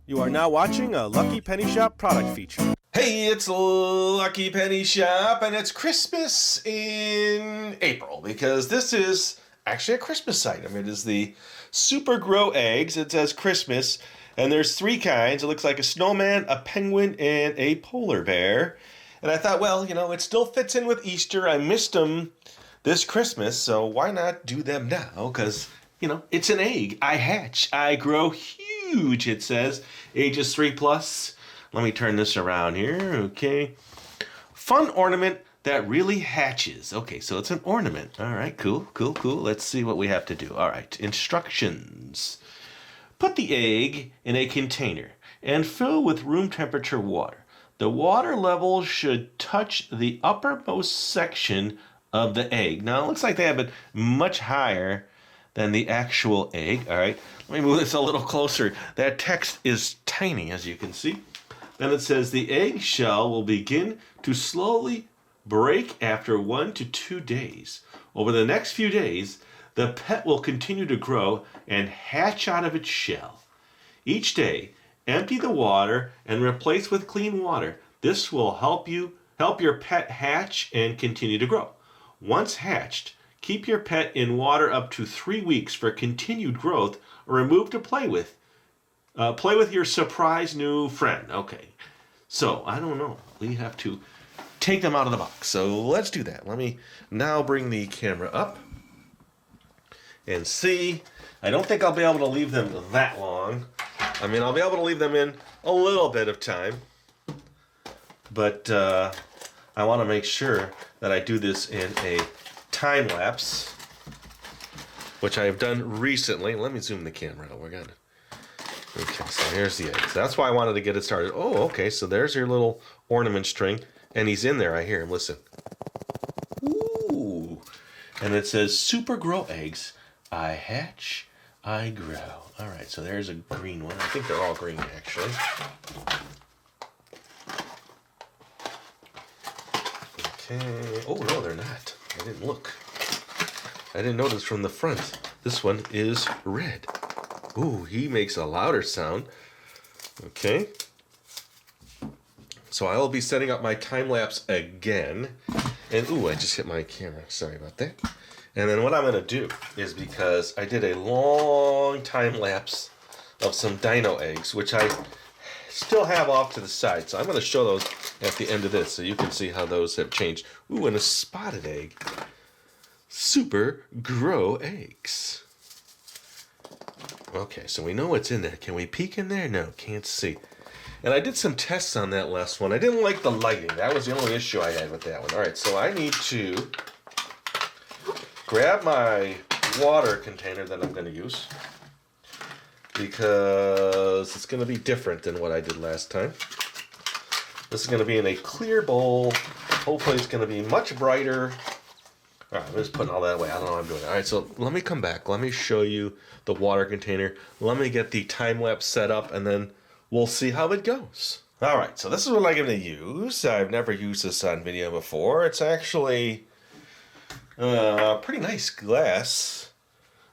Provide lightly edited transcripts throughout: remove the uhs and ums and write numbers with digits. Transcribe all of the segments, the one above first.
You are now watching a Lucky Penny Shop product feature. Hey, it's Lucky Penny Shop, and it's Christmas in April because this is actually a Christmas item. It is the Super Grow Eggs. It says Christmas, and there's three kinds. It looks like a snowman, a penguin, and a polar bear. And I thought, well, you know, it still fits in with Easter. I missed them this Christmas, so why not do them now? Because, you know, it's an egg. I hatch. I grow huge, it says. Ages 3+. Let me turn this around here. Okay. Fun ornament that really hatches. Okay, so it's an ornament. All right, cool. Let's see what we have to do. All right, instructions. Put the egg in a container and fill with room temperature water. The water level should touch the uppermost section of the egg. Now, it looks like they have it much higher than the actual egg. All right, let me move this a little closer. That text is tiny, as you can see. Then it says the egg shell will begin to slowly break after 1 to 2 days. Over the next few days, the pet will continue to grow and hatch out of its shell. Each day, empty the water and replace with clean water. This will help your pet hatch and continue to grow. Once hatched, keep your pet in water up to 3 weeks for continued growth, or remove to play with. Play with your surprise new friend. Okay, so I don't know. We have to take them out of the box. So let's do that. Let me now bring the camera up and see. I don't think I'll be able to leave them that long. I mean, I'll be able to leave them in a little bit of time. But I want to make sure that I do this in a time-lapse, which I have done recently. Let me zoom the camera out. We're gonna. Okay, so here's the eggs. That's why I wanted to get it started. Oh, okay, so there's your little ornament string, and he's in there. I hear him. Listen. Ooh. And it says, Super Grow Eggs. I hatch, I grow. All right, so there's a green one. I think they're all green, actually. Okay. Oh, no, they're not. I didn't look. I didn't notice from the front. This one is red. Ooh, he makes a louder sound. Okay. So I will be setting up my time-lapse again. And, ooh, I just hit my camera. Sorry about that. And then what I'm going to do is, because I did a long time-lapse of some dino eggs, which I still have off to the side. So I'm going to show those at the end of this so you can see how those have changed. Ooh, and a spotted egg. Super Grow Eggs. Okay, so we know what's in there. Can we peek in there? No, can't see. And I did some tests on that last one. I didn't like the lighting. That was the only issue I had with that one. All right, so I need to grab my water container that I'm going to use, because it's going to be different than what I did last time. This is going to be in a clear bowl. Hopefully it's going to be much brighter. All right, I'm just putting all that away. I don't know what I'm doing. All right, so let me come back. Let me show you the water container. Let me get the time-lapse set up, and then we'll see how it goes. All right, so this is what I'm going to use. I've never used this on video before. It's actually a pretty nice glass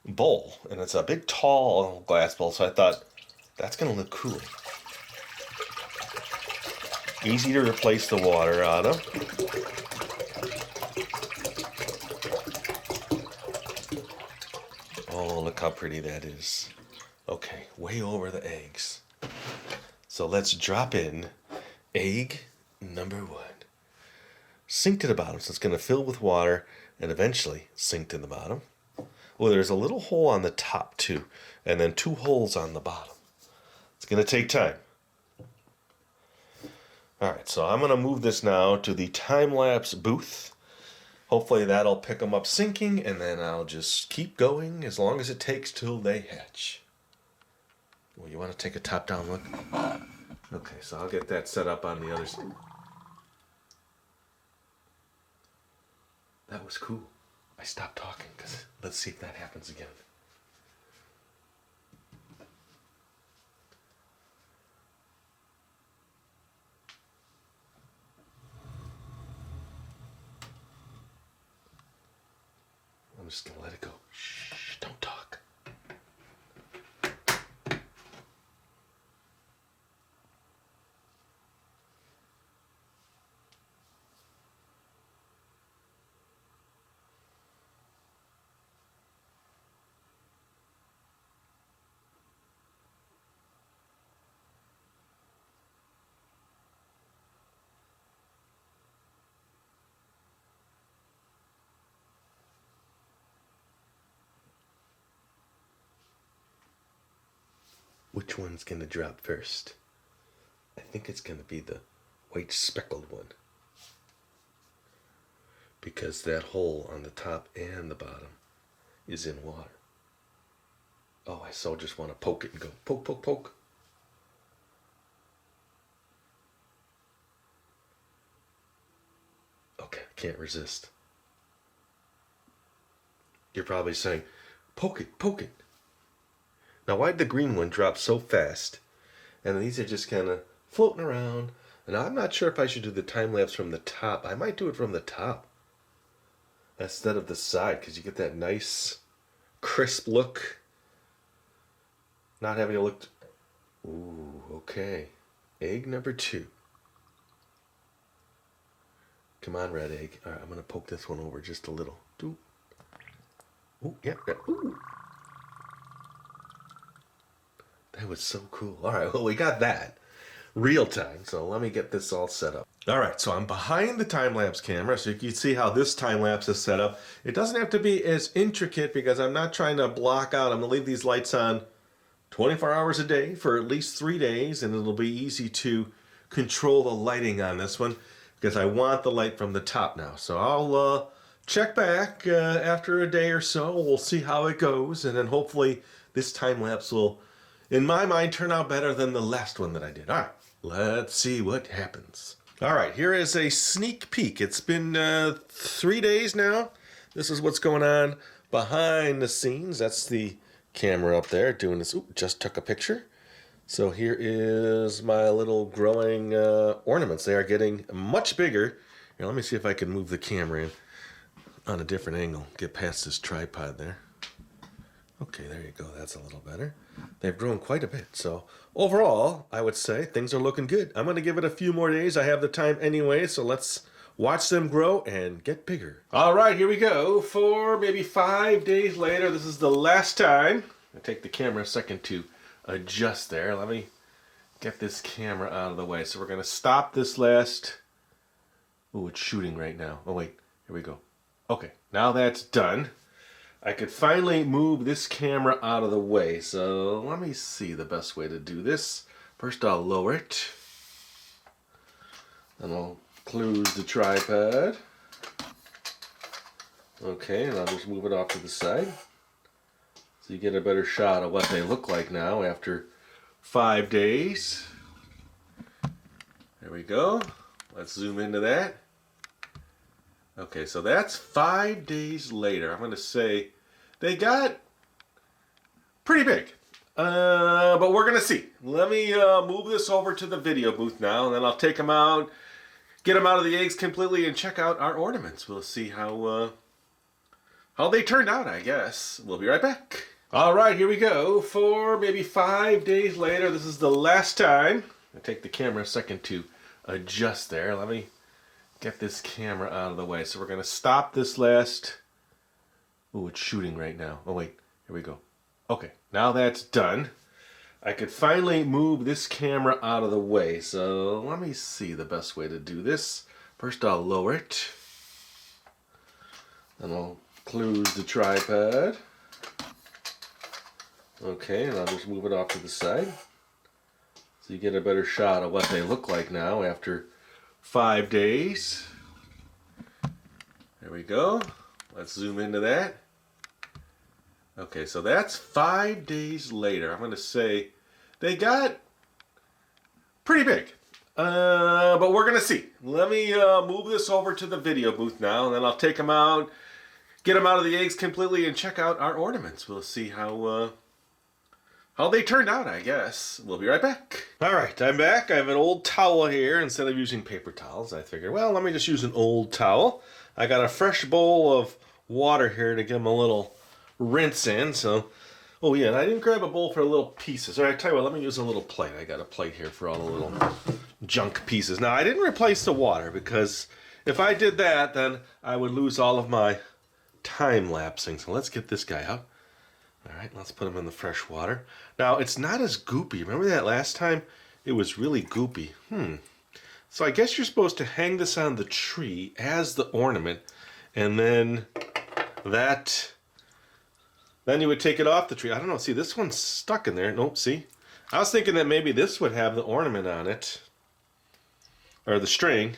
bowl, and it's a big, tall glass bowl, so I thought that's going to look cool. Easy to replace the water out of. Oh, look how pretty that is. Okay, way over the eggs. So let's drop in egg number 1. Sink to the bottom, so it's going to fill with water and eventually sink to the bottom. Oh, there's a little hole on the top too, and then 2 holes on the bottom. It's going to take time. All right, so I'm going to move this now to the time-lapse booth. Hopefully that'll pick them up sinking, and then I'll just keep going as long as it takes till they hatch. Well, you want to take a top-down look? Okay, so I'll get that set up on the other side. That was cool. I stopped talking because let's see if that happens again. I'm just going to let it go. Shh, don't talk. which one's going to drop first. I think it's going to be the white speckled one, because that hole on the top and the bottom is in water. Oh, I so just want to poke it and go poke, poke, poke. Okay, can't resist. You're probably saying, poke it, poke it. Now, why'd the green one drop so fast? And these are just kind of floating around. And I'm not sure if I should do the time lapse from the top. I might do it from the top instead of the side, because you get that nice crisp look. Not having to look. Ooh, okay. Egg number 2. Come on, red egg. All right, I'm going to poke this one over just a little. Ooh, yeah. Ooh. That was so cool. All right, well, we got that. Real time. So let me get this all set up. All right, so I'm behind the time-lapse camera, so you can see how this time-lapse is set up. It doesn't have to be as intricate because I'm not trying to block out. I'm going to leave these lights on 24 hours a day for at least 3 days, and it'll be easy to control the lighting on this one because I want the light from the top now. So I'll check back after a day or so. We'll see how it goes, and then hopefully this time-lapse will, in my mind, turn out better than the last one that I did. All right, let's see what happens. All right, here is a sneak peek. It's been 3 days now. This is what's going on behind the scenes. That's the camera up there doing this. Ooh, just took a picture. So here is my little growing ornaments. They are getting much bigger. Here, let me see if I can move the camera in on a different angle. Get past this tripod there. Okay, there you go. That's a little better. They've grown quite a bit. So overall, I would say things are looking good. I'm going to give it a few more days. I have the time anyway, so let's watch them grow and get bigger. All right, here we go. 4, maybe 5 days later. This is the last time. I'll take the camera a second to adjust there. Let me get this camera out of the way. So we're going to stop this last... Oh, it's shooting right now. Oh, wait. Here we go. Okay, now that's done. I could finally move this camera out of the way. So let me see the best way to do this. First, I'll lower it. Then I'll close the tripod. Okay, and I'll just move it off to the side. So you get a better shot of what they look like now after 5 days. There we go. Let's zoom into that. Okay, so that's 5 days later. I'm going to say they got pretty big. But we're going to see. Let me move this over to the video booth now, and then I'll take them out, get them out of the eggs completely, and check out our ornaments. We'll see how they turned out, I guess. We'll be right back. All right, here we go. 4, maybe 5 days later. This is the last time. I'll take the camera a second to adjust there. Let me get this camera out of the way. So we're going to stop this last... Oh, it's shooting right now. Oh, wait. Here we go. Okay, now that's done. I could finally move this camera out of the way. So let me see the best way to do this. First, I'll lower it. Then I'll close the tripod. Okay, and I'll just move it off to the side. So you get a better shot of what they look like now after 5 days. There we go. Let's zoom into that. Okay, so that's 5 days later. I'm going to say they got pretty big. But we're going to see. Let me move this over to the video booth now, and then I'll take them out, get them out of the eggs completely, and check out our ornaments. We'll see how they turned out, I guess. We'll be right back. All right, I'm back. I have an old towel here. Instead of using paper towels, I figured, well, let me just use an old towel. I got a fresh bowl of water here to give them a little rinse in. So, oh yeah, and I didn't grab a bowl for little pieces. All right, tell you what, let me use a little plate. I got a plate here for all the little junk pieces. Now, I didn't replace the water because if I did that, then I would lose all of my time-lapsing. So let's get this guy out. All right, let's put him in the fresh water. Now, it's not as goopy. Remember that last time? It was really goopy. So I guess you're supposed to hang this on the tree as the ornament, and then then you would take it off the tree. I don't know. See, this one's stuck in there. Nope, see? I was thinking that maybe this would have the ornament on it. Or the string.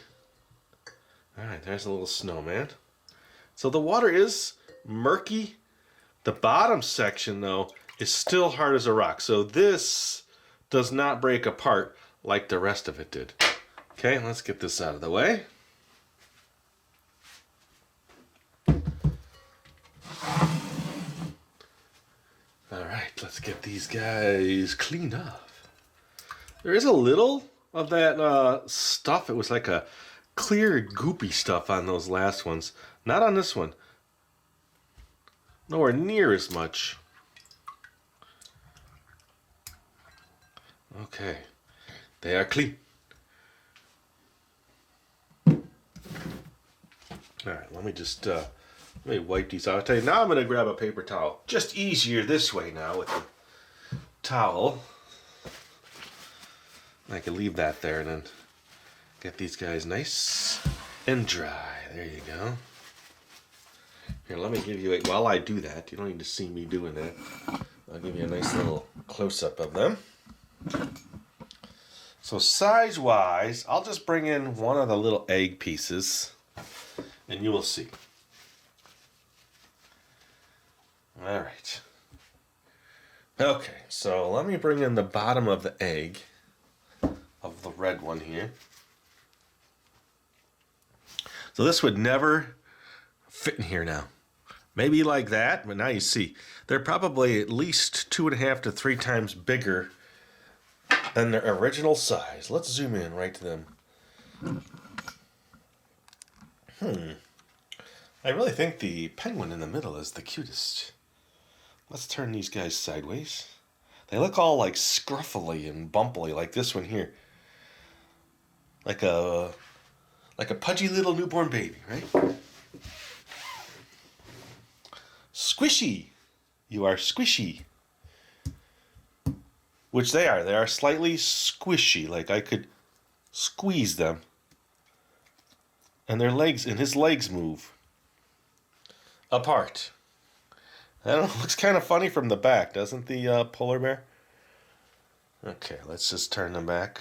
Alright, there's a little snowman. So the water is murky. The bottom section, though, is still hard as a rock. So this does not break apart like the rest of it did. Okay, let's get this out of the way. Alright, let's get these guys cleaned up. There is a little of that stuff. It was like a clear, goopy stuff on those last ones. Not on this one. Nowhere near as much. Okay, they are clean. Alright, let me just let me wipe these out. I'll tell you, now I'm going to grab a paper towel. Just easier this way now with the towel. I can leave that there and then get these guys nice and dry. There you go. Here, let me give you a, while I do that, you don't need to see me doing that. I'll give you a nice little close-up of them. So size-wise, I'll just bring in one of the little egg pieces, and you will see. All right. Okay, so let me bring in the bottom of the egg, of the red one here. So this would never fit in here now. Maybe like that, but now you see. They're probably at least 2.5 to 3 times bigger than their original size. Let's zoom in right to them. I really think the penguin in the middle is the cutest. Let's turn these guys sideways. They look all like scruffily and bumpily, like this one here. Like a pudgy little newborn baby, right? Squishy. You are squishy. Which they are. They are slightly squishy. Like I could squeeze them. And their legs, and his legs move apart. I don't know, it looks kind of funny from the back, doesn't the polar bear? Okay, let's just turn them back.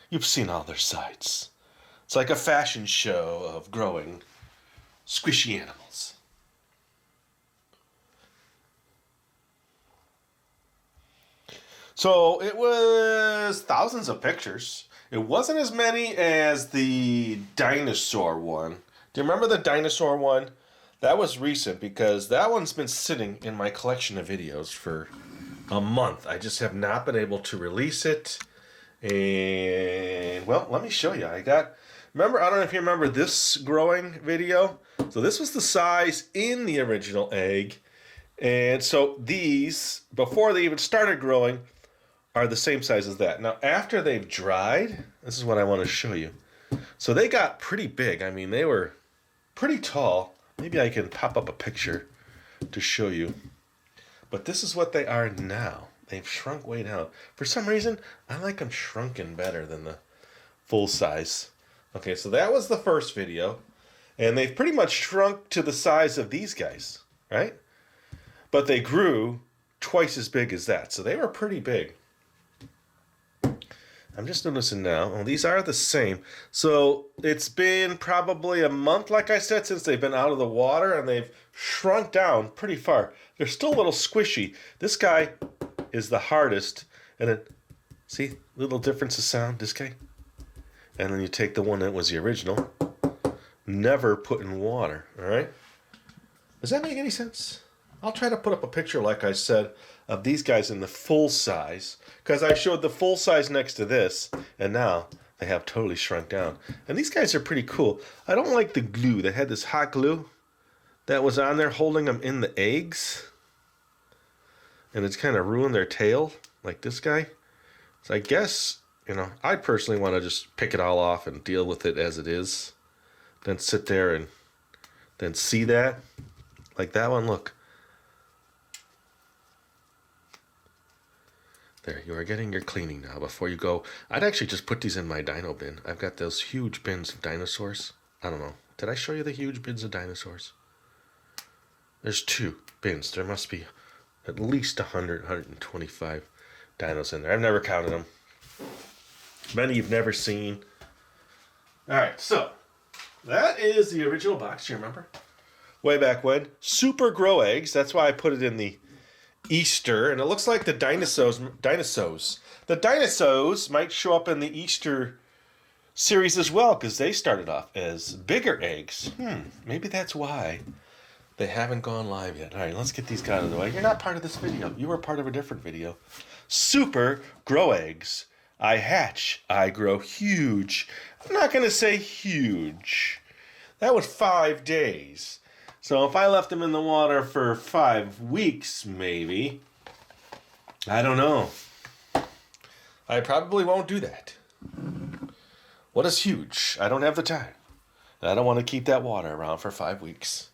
You've seen all their sides. It's like a fashion show of growing squishy animals. So it was thousands of pictures. It wasn't as many as the dinosaur one. Do you remember the dinosaur one? That was recent because that one's been sitting in my collection of videos for a month. I just have not been able to release it. And, well, let me show you. Remember, I don't know if you remember this growing video. So this was the size in the original egg. And so these, before they even started growing, are the same size as that. Now, after they've dried, this is what I want to show you. So they got pretty big. I mean, they were pretty tall. Maybe I can pop up a picture to show you. But this is what they are now. They've shrunk way down. For some reason, I like them shrunken better than the full size. Okay, so that was the first video. And they've pretty much shrunk to the size of these guys, right? But they grew twice as big as that. So they were pretty big. I'm just noticing now, well, these are the same. So it's been probably a month, like I said, since they've been out of the water, and they've shrunk down pretty far. They're still a little squishy. This guy is the hardest. And then, see, little difference of sound, this guy. And then you take the one that was the original. Never put in water, all right? Does that make any sense? I'll try to put up a picture, like I said, of these guys in the full size, because I showed the full size next to this, and now they have totally shrunk down. And these guys are pretty cool. I don't like the glue. They had this hot glue that was on there holding them in the eggs, and it's kind of ruined their tail, like this guy. So I guess, I personally want to just pick it all off and deal with it as it is, then sit there and then see that, like that one, look. There, you are getting your cleaning now. Before you go, I'd actually just put these in my dino bin. I've got those huge bins of dinosaurs. I don't know. Did I show you the huge bins of dinosaurs? There's 2 bins. There must be at least 100, 125 dinos in there. I've never counted them. Many you've never seen. All right, so that is the original box. Do you remember? Way back when. Super grow eggs. That's why I put it in the Easter. And it looks like the dinosaurs might show up in the Easter series as well, because they started off as bigger eggs. Maybe that's why they haven't gone live yet. All right, let's get these guys out of the way. You're not part of this video. You were part of a different video. Super grow eggs. I hatch. I grow huge. I'm not going to say huge. That was 5 days. So if I left them in the water for 5 weeks, maybe, I don't know. I probably won't do that. What is huge? I don't have the time. I don't want to keep that water around for 5 weeks.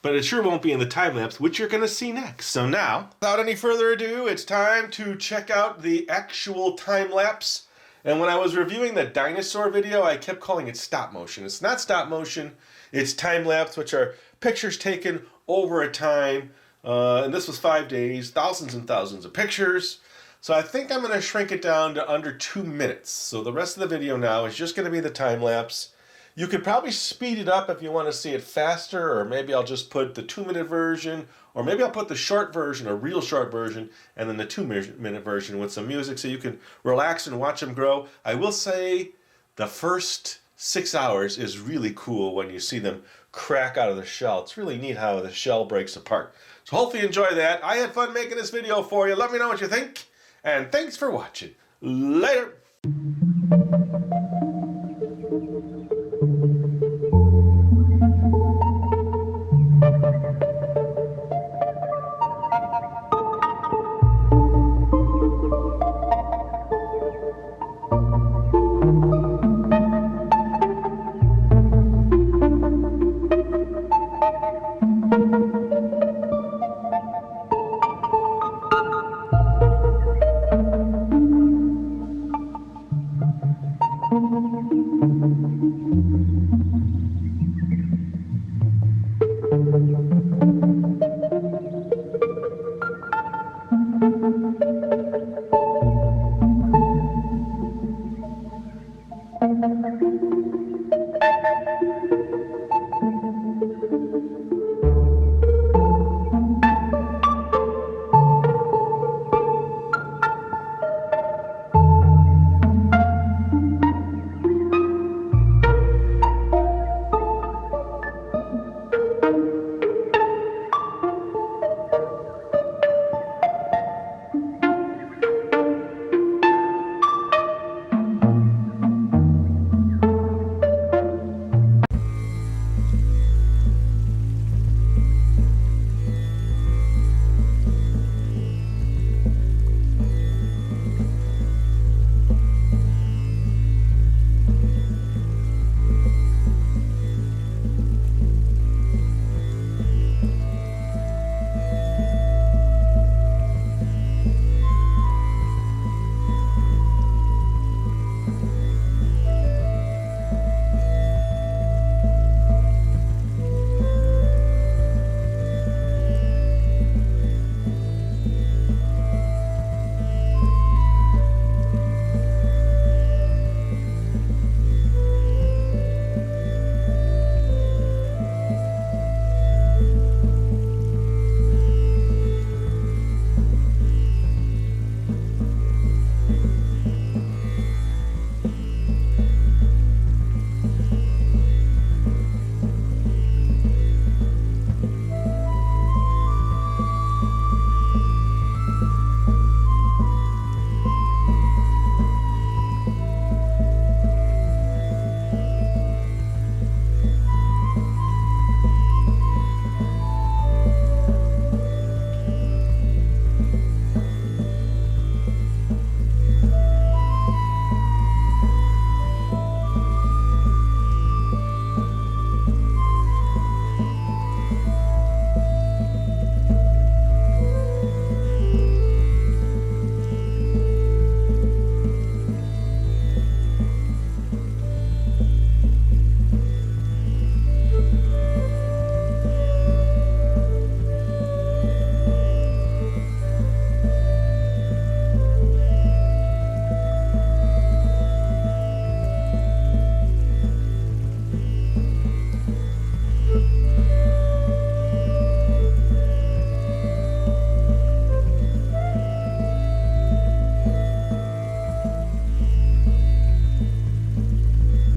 But it sure won't be in the time-lapse, which you're going to see next. So now, without any further ado, it's time to check out the actual time-lapse. And when I was reviewing the dinosaur video, I kept calling it stop motion. It's not stop motion. It's time-lapse, which are pictures taken over a time. And this was 5 days, thousands and thousands of pictures. So I think I'm going to shrink it down to under 2 minutes. So the rest of the video now is just going to be the time-lapse. You could probably speed it up if you want to see it faster, or maybe I'll just put the 2-minute version, or maybe I'll put the short version, a real short version, and then the 2-minute version with some music so you can relax and watch them grow. I will say the first 6 hours is really cool when you see them crack out of the shell. It's really neat how the shell breaks apart. So hopefully you enjoy that. I had fun making this video for you. Let me know what you think, and thanks for watching. Later!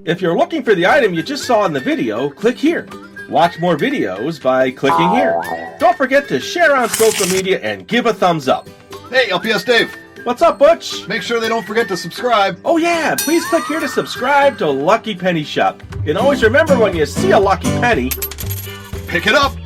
If you're looking for the item you just saw in the video, click here. Watch more videos by clicking here. Don't forget to share on social media and give a thumbs up. Hey, LPS-Dave. What's up, Butch? Make sure they don't forget to subscribe. Oh yeah, please click here to subscribe to Lucky Penny Shop. And always remember, when you see a lucky penny, Pick it up.